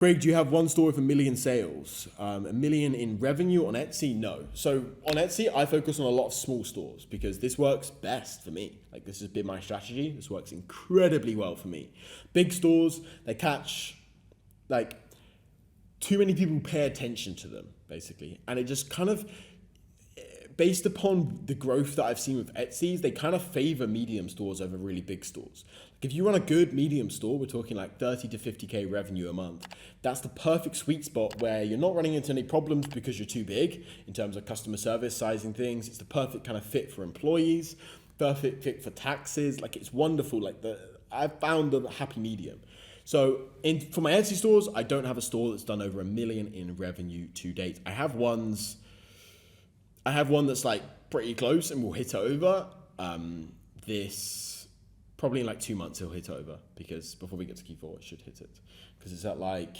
Craig, do you have one store with 1 million sales? 1 million in revenue on Etsy? No. So on Etsy, I focus on a lot of small stores because this works best for me. Like, this has been my strategy. This works incredibly well for me. Big stores, they catch, like, too many people pay attention to them, basically. And it just kind of, based upon the growth that I've seen with Etsy's, they kind of favor medium stores over really big stores. Like, if you run a good medium store, we're talking like 30 to 50K revenue a month. That's the perfect sweet spot where you're not running into any problems because you're too big in terms of customer service, sizing things. It's the perfect kind of fit for employees, perfect fit for taxes. Like, it's wonderful. Like, I've found the happy medium. So for my Etsy stores, I don't have a store that's done over 1 million in revenue to date. I have one that's like pretty close and will hit over. This probably in like 2 months he'll hit over, because before we get to Q4 it should hit it, because it's at like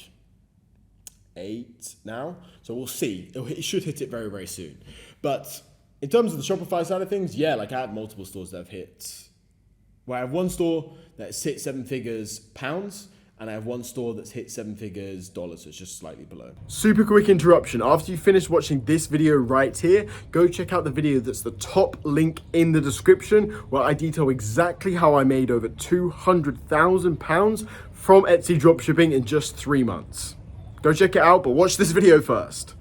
8 now. So we'll see. It should hit it very, very soon. But in terms of the Shopify side of things, yeah, like I have multiple stores that have hit. Well, I have one store that's hit 7 figures pounds, and I have one store that's hit 7 figures dollars, so it's just slightly below. Super quick interruption. After you finish watching this video right here, go check out the video that's the top link in the description, where I detail exactly how I made over £200,000 from Etsy dropshipping in just 3 months. Go check it out, but watch this video first.